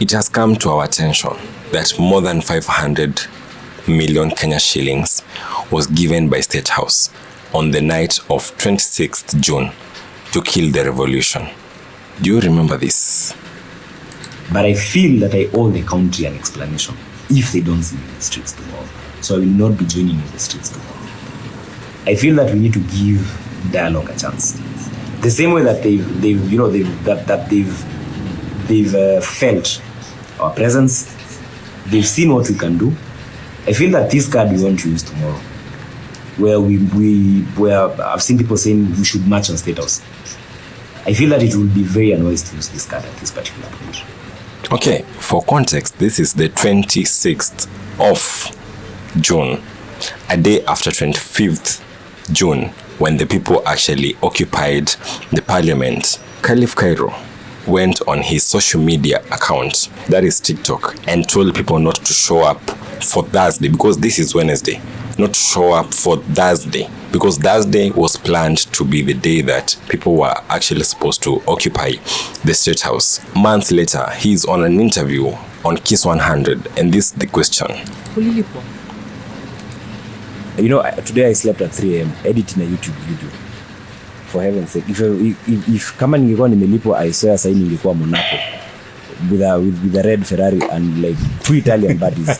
It has come to our attention that more than 500 million Kenya shillings was given by State House on the night of 26th June to kill the revolution. Do you remember this? But I feel that I owe the country an explanation if they don't see me in the streets tomorrow. So I will not be joining in the streets tomorrow. I feel that we need to give dialogue a chance. The same way that they've felt our presence, they've seen what we can do. I feel that this card we want to use tomorrow, where I've seen people saying we should march on State House. I feel that it will be very unwise to use this card at this particular point. Okay, for context, this is the 26th of June, a day after 25th June, when the people actually occupied the parliament. Caliph Kairo went on his social media account, that is TikTok, and told people not to show up for Thursday, because this is Wednesday, not to show up for Thursday, because Thursday was planned to be the day that people were actually supposed to occupy the State House. Months later, he's on an interview on Kiss 100, and this is the question. You know, today I slept at 3 a.m. editing a YouTube video. For heaven's sake, if kama ningekuwa nimelipwa, I swear sasa ningekuwa Monaco with a red Ferrari and like 2 Italian buddies.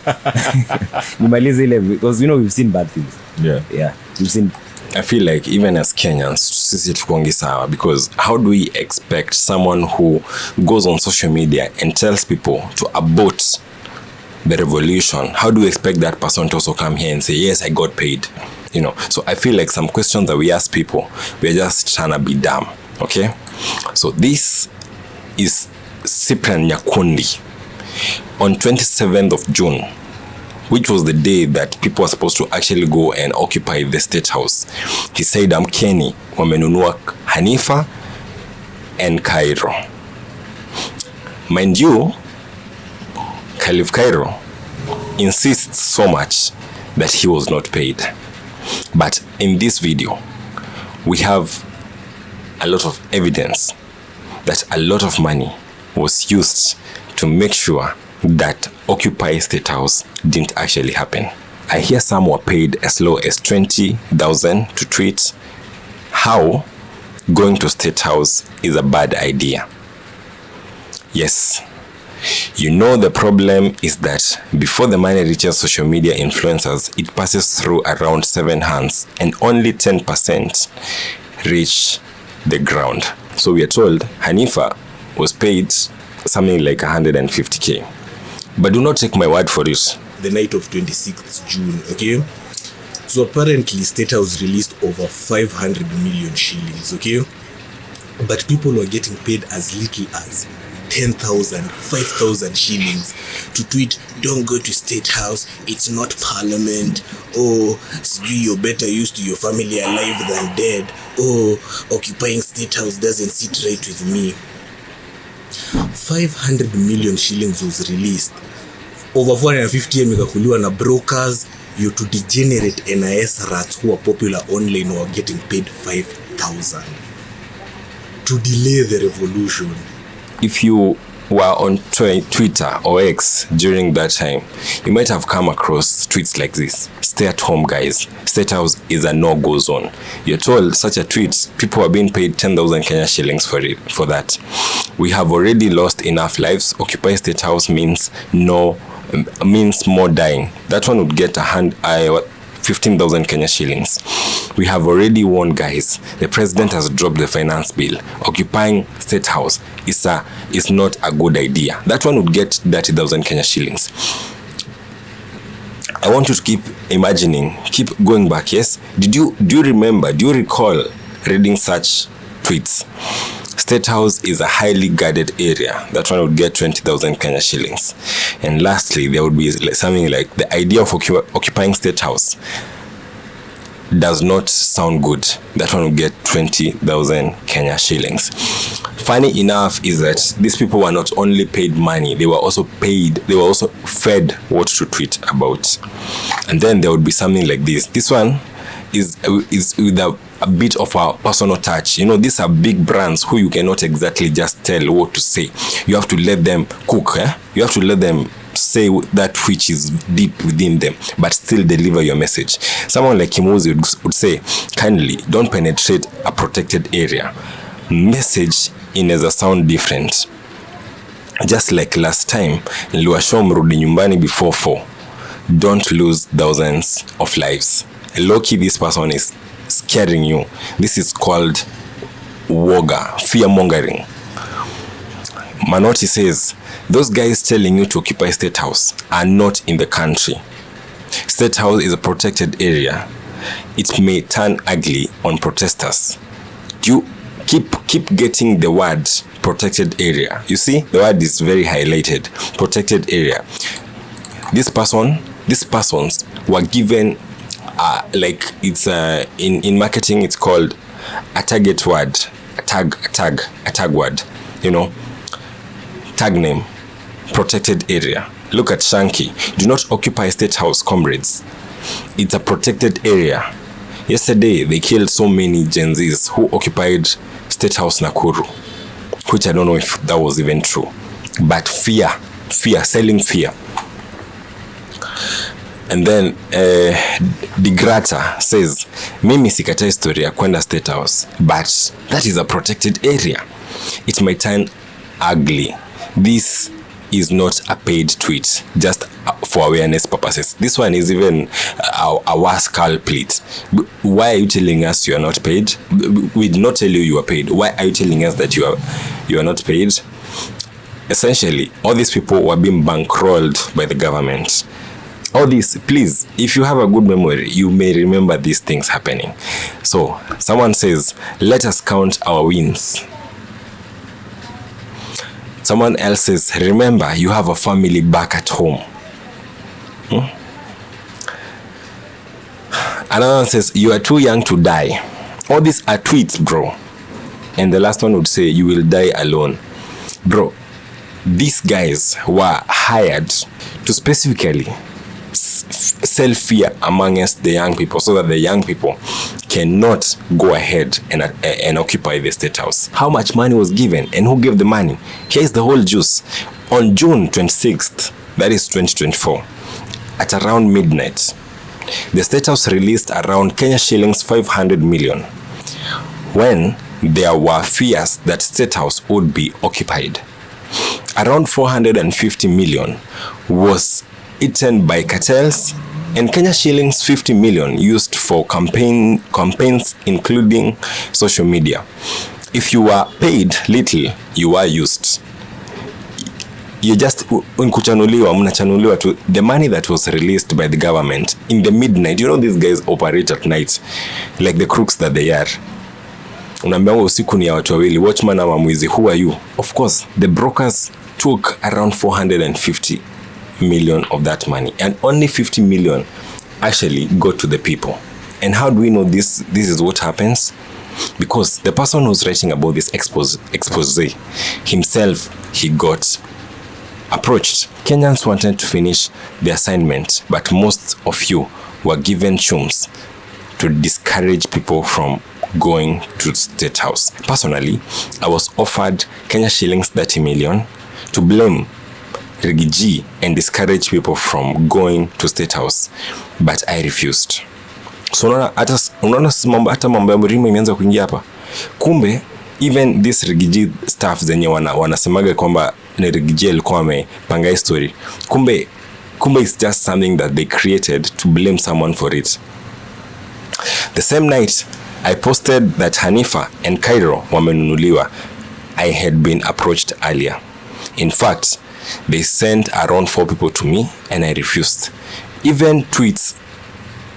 Nimalize ile, because you know we've seen bad things. Yeah, we've seen. I feel like even as Kenyans, sisi tukongi sawa, because how do we expect someone who goes on social media and tells people to abort the revolution? How do we expect that person to also come here and say, yes, I got paid? You know, so I feel like some questions that we ask people, we're just trying to be dumb. Okay, so this is Cyprian Nyakundi on 27th of June, which was the day that people were supposed to actually go and occupy the State House. He said, I'm Kenny, wamenunua Hanifa and Kairo. Mind you, Caliph Kairo insists so much that he was not paid. But in this video, we have a lot of evidence that a lot of money was used to make sure that Occupy State House didn't actually happen. I hear some were paid as low as 20,000 to tweet how going to State House is a bad idea. Yes. You know, the problem is that before the money reaches social media influencers, it passes through around 7 hands and only 10% reach the ground. So we are told Hanifa was paid something like 150k. But do not take my word for it. The night of 26th June, okay? So apparently State House released over 500 million shillings, okay? But people were getting paid as little as 10,000, 5,000 shillings to tweet, don't go to State House, it's not parliament. Oh, you're better used to your family alive than dead. Oh, occupying State House doesn't sit right with me. 500 million shillings was released. Over 450 imekakuliwa na brokers, you to degenerate NIS rats who are popular online who are getting paid 5,000 to delay the revolution. If you were on Twitter or X during that time, you might have come across tweets like this. Stay at home, guys. State House is a no-go zone. You're told such a tweet, people are being paid 10,000 Kenya shillings for that. We have already lost enough lives. Occupy State House means more dying. That one would get 15,000 Kenya shillings. We have already won, guys. The president has dropped the finance bill. Occupying State House is not a good idea. That one would get 30,000 Kenya shillings. I want you to keep imagining, keep going back. Yes, do you recall reading such tweets? State House is a highly guarded area. That one would get 20,000 Kenya shillings. And lastly, there would be something like the idea of occupying State House does not sound good. That one would get 20,000 Kenya shillings. Funny enough is that these people were not only paid money, they were also fed what to tweet about. And then there would be something like this. This one is with a bit of a personal touch. You know, these are big brands who you cannot exactly just tell what to say. You have to let them cook. You have to let them say that which is deep within them, but still deliver your message. Someone like Kimuzi would say, kindly don't penetrate a protected area. Message inaweza sound different. Just like last time, niliwashow mrudi nyumbani before 4. Don't lose thousands of lives. Low-key, this person is scaring you. This is called woga, fear-mongering. Manoti says, those guys telling you to occupy State House are not in the country. State House is a protected area. It may turn ugly on protesters. You keep getting the word protected area. You see, the word is very highlighted. Protected area. These persons were given like it's in marketing it's called a target word, a tag word, you know, tag name, protected area. Look at Shanky. Do not occupy State House, comrades. It's a protected area. Yesterday they killed so many Gen Zs who occupied State House Nakuru, which I don't know if that was even true. But fear, selling fear. And then Digrata says, mimi sikata historia kwenda State House, but that is a protected area. It might turn ugly. This is not a paid tweet, just for awareness purposes. This one is even a worse culprit. Why are you telling us you are not paid? We did not tell you you are paid. Why are you telling us that you are not paid? Essentially, all these people were being bankrolled by the government. All this, please, if you have a good memory, you may remember these things happening. So, someone says, let us count our wins. Someone else says, remember, you have a family back at home. Another one says, you are too young to die. All these are tweets, bro. And the last one would say, you will die alone. Bro, these guys were hired to specifically sell fear amongst the young people so that the young people cannot go ahead and occupy the State House. How much money was given and who gave the money? Here's the whole juice. On June 26th, that is 2024, at around midnight, the State House released around Kenya shillings 500 million when there were fears that State House would be occupied. Around 450 million was eaten by cartels, and Kenya shillings 50 million used for campaigns including social media. If you were paid little, you were used. You just mnachanuliwa to the money that was released by the government in the midnight. You know, these guys operate at night like the crooks that they are. Unaambiwa usiku ni ya watu wawili, watchman ama mwizi, who are you? Of course, the brokers took around 450 million of that money, and only 50 million actually go to the people. And how do we know this is what happens? Because the person who's writing about this expose himself, he got approached. Kenyans wanted to finish the assignment, but most of you were given chums to discourage people from going to State House. Personally, I was offered Kenya shillings 30 million to blame Rigiji and discourage people from going to State House, but I refused. So unaona hata mambo ya mrimo imeanza kuingia hapa. Kumbe even this Rigiji staff zenye wanasemaga kwamba ni Rigiji alikuwa amepanga hii story. Kumbe it's just something that they created to blame someone for it. The same night I posted that Hanifa and Kairo wamenunuliwa. I had been approached earlier. In fact, they sent around 4 people to me and I refused. Even tweets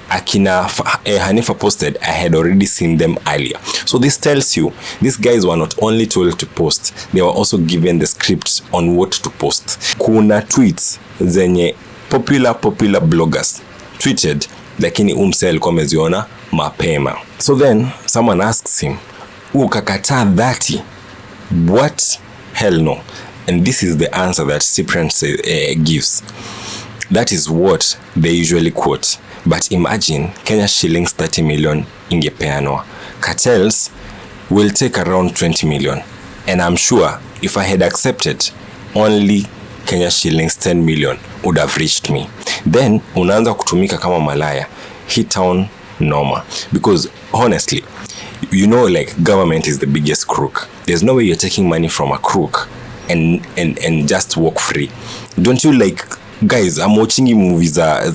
Hanifa posted, I had already seen them earlier. So this tells you, these guys were not only told to post, they were also given the script on what to post. Kuna tweets zenye popular bloggers tweeted, lakini umse alikuwa ameziona mapema. So then someone asks him, ukakataa 30? What? Hell no. And this is the answer that Cyprian gives. That is what they usually quote. But imagine Kenya shillings 30 million ingepeanwa. Cartels will take around 20 million. And I'm sure if I had accepted, only Kenya shillings 10 million would have reached me. Then unaanza kutumika kama malaya. Hit town norma. Because honestly, you know, like, government is the biggest crook. There's no way you're taking money from a crook and just walk free. Don't you, like, guys, I'm watching movies za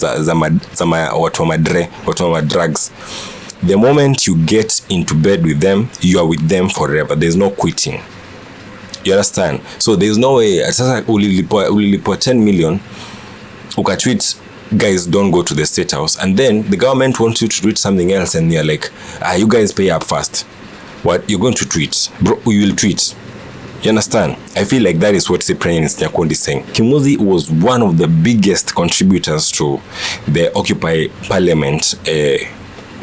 watu wa madre, watu wa drugs. The moment you get into bed with them, you are with them forever. There's no quitting. You understand? So there's no way. Sasa ulilipwa 10 million, ukatweet, guys, don't go to the State House, and then the government wants you to tweet something else, and you're like, you guys pay up first. What you're going to tweet, bro? You will tweet. You understand? I feel like that is what Cyprian Nyakundi is saying. Kimuthi was one of the biggest contributors to the Occupy Parliament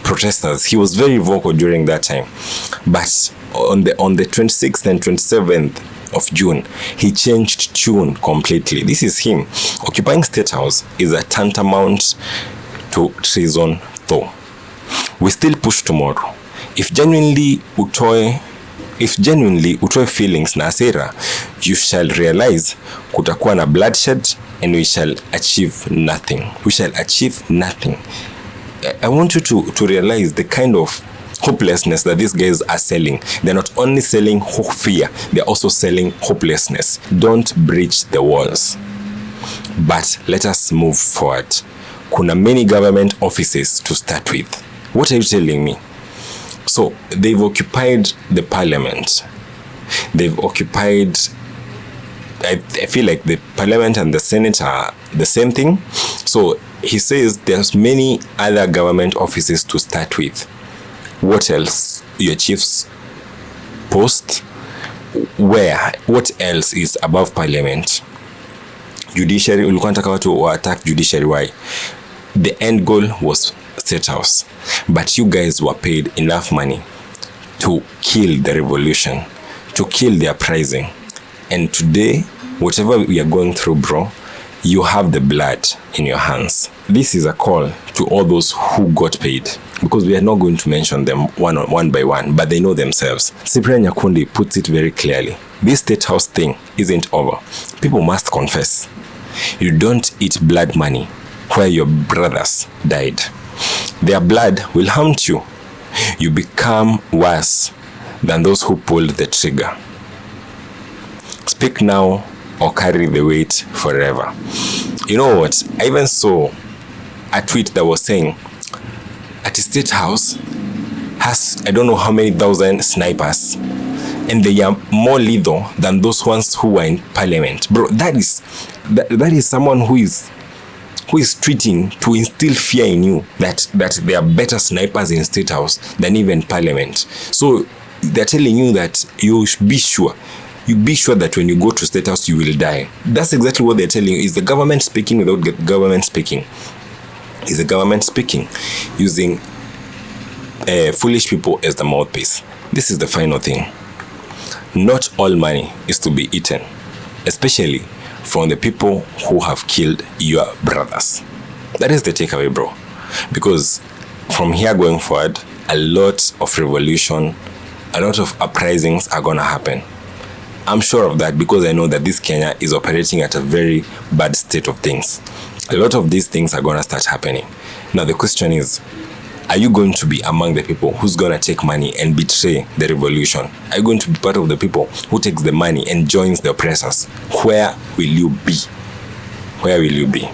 protesters. He was very vocal during that time, but on the 26th and 27th of June, he changed tune completely. This is him. Occupying State House is a tantamount to treason, though. We still push tomorrow. If genuinely utoe feelings na hasira, you shall realize kutakuwa na bloodshed and we shall achieve nothing. We shall achieve nothing. I want you to realize the kind of hopelessness that these guys are selling. They're not only selling fear, they're also selling hopelessness. Don't breach the walls. But let us move forward. Kuna many government offices to start with. What are you telling me? So they've occupied the parliament. They've occupied, I feel like the parliament and the senate are the same thing. So he says there's many other government offices to start with. What else? Your chief's post? Where? What else is above parliament? Judiciary, ulikuwa nataka watu wa attack judiciary. Why? The end goal was State House. But you guys were paid enough money to kill the revolution, to kill the uprising. And today, whatever we are going through, bro, you have the blood in your hands. This is a call to all those who got paid, because we are not going to mention them one by one, but they know themselves. Cyprian Nyakundi puts it very clearly. This State House thing isn't over. People must confess. You don't eat blood money where your brothers died. Their blood will haunt you. You become worse than those who pulled the trigger. Speak now or carry the weight forever. You know what? I even saw a tweet that was saying at the State House has, I don't know how many thousand snipers, and they are more lethal than those ones who were in parliament. Bro, that is someone who is tweeting to instill fear in you that there are better snipers in State House than even parliament. So they're telling you that you should be sure. You be sure that when you go to State House, you will die. That's exactly what they're telling you. Is the government speaking without government speaking? Is the government speaking using foolish people as the mouthpiece? This is the final thing. Not all money is to be eaten, especially from the people who have killed your brothers. That is the takeaway, bro. Because from here going forward, a lot of revolution, a lot of uprisings are gonna happen. I'm sure of that because I know that this Kenya is operating at a very bad state of things. A lot of these things are gonna start happening. Now the question is, are you going to be among the people who's gonna take money and betray the revolution? Are you going to be part of the people who takes the money and joins the oppressors? Where will you be? Where will you be?